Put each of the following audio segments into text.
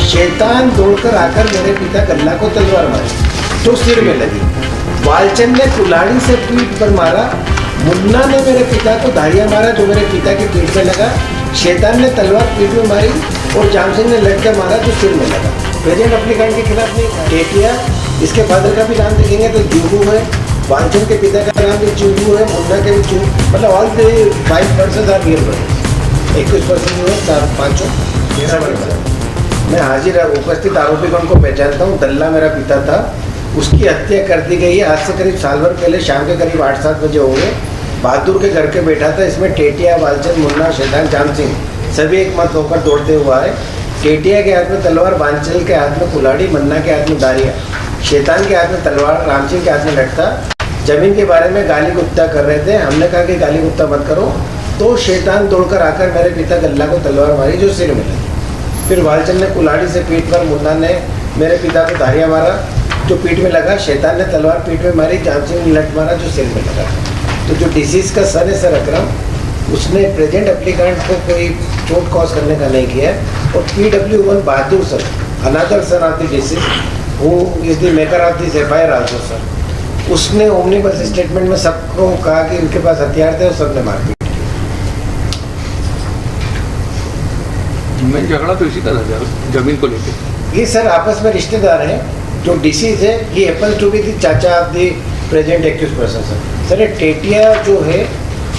शैतान दौड़कर आकर मेरे पिता गल्ला को तलवार मारी तो सिर में लगी। वालचंद ने कुल्हाड़ी से पीठ पर मारा। मुन्ना ने मेरे पिता को धारियां मारा जो मेरे पिता की पीठ में लगा। शैतान ने तलवार पीठ में मारी और जाम सिंह ने लटका मारा जो सिर में लगा। प्रेजेंट एप्लीकेंट के खिलाफ नहीं टेटिया। इसके फादर का भी नाम देखेंगे तो जूहू है। वालचंद के पिता का नाम भी जूहू है। मुन्ना के भी जूहू, मतलब all the 5% are real brothers. 21% जो है चार पाँचों मेरा बड़ा। मैं हाजिर उपस्थित आरोपीगण को पहचानता हूँ। दल्ला मेरा पिता था, उसकी हत्या कर दी गई है। आज से करीब साल भर पहले शाम के करीब 8-7 बजे होंगे। बहादुर के घर के बैठा था। इसमें टेटिया, वालचंद, मुन्ना, शैतान, जाम सिंह सभी एक मत होकर दौड़ते हुआ है। टेटिया के हाथ में तलवार, वालचंद के हाथ में कुल्हाड़ी, मुन्ना के हाथ में दारियाँ, शैतान के हाथ में तलवार, राम सिंह के हाथ में लटका। जमीन के बारे में गाली गुप्ता कर रहे थे। हमने कहा कि गाली गुप्ता मत करो, तो शैतान दौड़कर आकर मेरे पिता गल्ला को तलवार मारी जो सिर में लगी। फिर वालचंद ने कुल्हाड़ी से पीठ पर, मुन्ना ने मेरे पिता को धारियाँ मारा जो पीठ में लगा। शैतान ने तलवार पीठ में मारी। जाम सिंह ने लट मारा जो सिर में लगा। तो जो डिसीज का सन है सर अकरम, उसने प्रेजेंट एप्लीकेंट को कोई चोट कॉज करने का नहीं किया है। और PW1 Bahadur sir, another son of the disease who is the maker of this FIR also sir, उसने ओमनीबस स्टेटमेंट में सबको कहा कि इनके पास हथियार थे और सबने मारपीट मैं झगड़ा तो इसी का था जमीन को लेकर। ये सर आपस में रिश्तेदार हैं। जो डिसीज है ये हैपन्स टू बी द चाचा of the present accused person sir. ये टेटिया जो है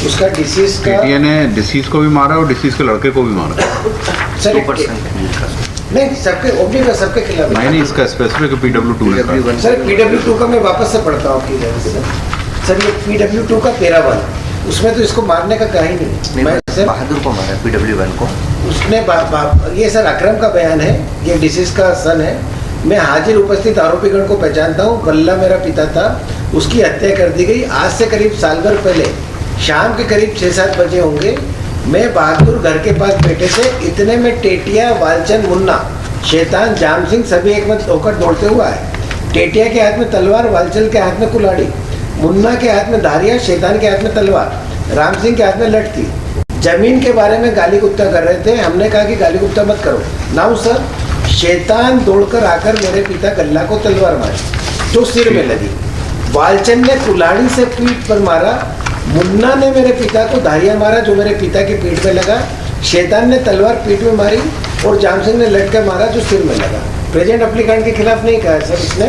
उसका डिसीज का, टेटिया ने डिसीज को भी मारा और डिसीज के लड़के को भी मारा सर। नहीं सबके ओपी का सबके खिलाफ नहीं, इसका स्पेसिफिक PW2 ने कहा। सर PW2 का मैं वापस से पढ़ता हूँ आपकी वजह से सर। ये PW2 का 13 उसमें तो इसको मारने का कहा ही नहीं। मैं सर बहादुर को मारा PW1 को उसने ये सर अकरम का बयान है। ये डिसीज का सन है। मैं हाजिर उपस्थित आरोपीगण को पहचानता हूँ। गल्ला मेरा पिता था, उसकी हत्या कर दी गई। आज से करीब साल भर पहले शाम के करीब 6-7 बजे होंगे। मैं बहादुर घर के पास बैठे थे। इतने में टेटिया, वालचंद, मुन्ना, शैतान, जाम सिंह सभी एक मत होकर दौड़ते हुआ है। टेटिया के हाथ में तलवार, वालचंद के हाथ में कुल्हाड़ी, मुन्ना के हाथ में धारियाँ, शैतान के हाथ में तलवार, राम सिंह के हाथ में लटकी। जमीन के बारे में गाली गुप्ता कर रहे थे। हमने कहा कि गाली गुप्ता मत करो। नाउ सर, शैतान दौड़कर आकर मेरे पिता गल्ला को तलवार मारी जो सिर में लगी। वालचंद ने कुल्हाड़ी से पीठ पर मारा। मुन्ना ने मेरे पिता को धारियाँ मारा जो मेरे पिता की पीठ में लगा। शैतान ने तलवार पीठ में मारी और जाम सिंह ने लटका मारा जो सिर में लगा। प्रेजेंट एप्लीकेंट के खिलाफ नहीं कहा है सर इसने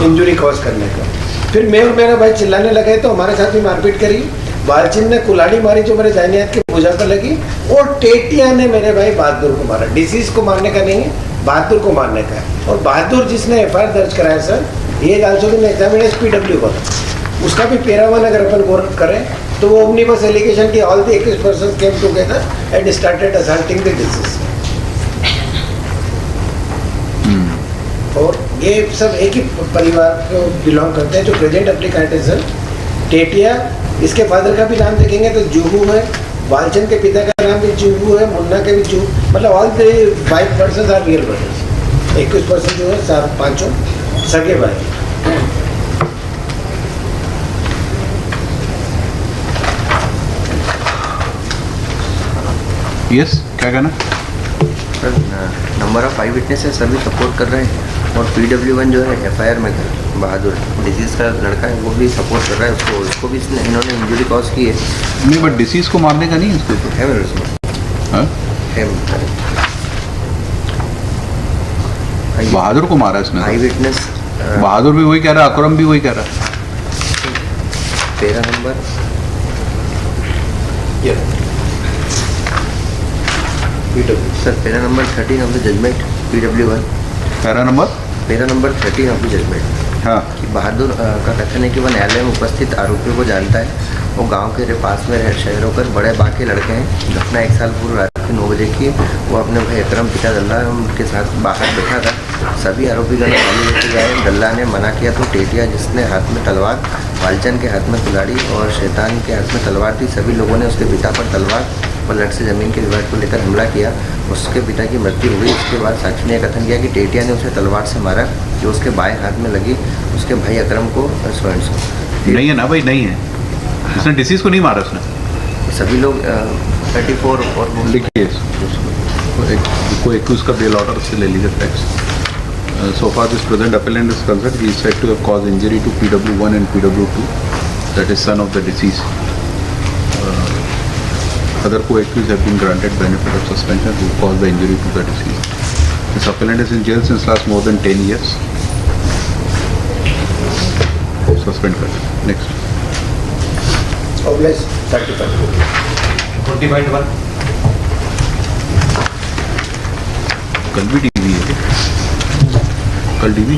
इंजुरी कॉज करने का। फिर मैं और मेरा भाई चिल्लाने लगे तो हमारे साथ भी मारपीट करी। वालचंद ने कुल्हाड़ी मारी जो मेरे दाहिने हाथ की भुजा पर लगी और टेटिया ने मेरे भाई बहादुर को मारा। डिसीज को मारने का नहीं है, बहादुर को मारने का है। और बहादुर जिसने FIR दर्ज कराया सर, ये also been examined as PW1। उसका भी 13 अगर अपन गौर करें तो वो ओमनीबस एलिगेशन की all the accused persons came together and started assaulting the deceased. और ये सब एक ही परिवार को बिलोंग करते हैं जो प्रेजेंट एप्लीकेंट है सर। टेटिया, इसके फादर का भी नाम देखेंगे तो जूहू है। वालचंद के पिता का नाम भी जूहू है। मुन्ना के भी जूहू, मतलब all the 5% are real brothers. 21% जो है चार पाँचों सगे भाई। यस, क्या कहना sir? Number of I witnesses सभी सपोर्ट कर रहे हैं और PW1 जो है FIR में बहादुर डिसीज का लड़का है वो भी सपोर्ट कर रहा है उसको भी इन्होंने इंजरी कॉज की है। नहीं, बट डिसीज को मारने का नहीं है उसके ऊपर है मेरे उसमें हाँ? बहादुर को मारा इसने। आई विटनेस बहादुर भी वही कह रहा है, अकरम भी वही कह रहा है। 13 number sir 13 number 13 of the judgment PW1। Para number 13 of the judgment हाँ। कि बहादुर का कथन है कि वह न्यायालय में उपस्थित आरोपियों को जानता है। वो गांव के पास में शहरों पर बड़े बा के लड़के हैं। घटना 1 साल पूर्व रात के 9 बजे की है। वो अपने भाई अकरम पिता दल्ला उनके साथ बाहर बैठा था। सभी आरोपीगण गाड़ी लेके गए। दल्ला ने मना किया तो टेटिया, जिसने हाथ में तलवार, वालचंद के हाथ में कुल्हाड़ी और शैतान के हाथ में तलवार थी, सभी लोगों ने उसके पिता पर तलवार और लट से ज़मीन के विवाद को लेकर हमला किया। उसके पिता की मृत्यु हुई। उसके बाद साक्षी ने कथन किया कि टेटिया ने उसे तलवार से मारा जो उसके बाएं हाथ में लगी। उसके भाई अकरम को स्वयं से नहीं है ना भाई, नहीं है। उसने डिसीज को नहीं मारा उसने। सभी लोग 34 और लिखिए। को एक्यूज का बेल ऑर्डर से ले लीजिए tax so far this present appellant is concerned, he is said to have caused injury to PW1 and PW2, that is son of the deceased. Other co-accused have been granted benefit of suspension who caused the injury to the deceased. This appellant is in jail since last more than 10 years. Suspend कर next. Oblige 35. 20.1 कल भी DV है, कल DV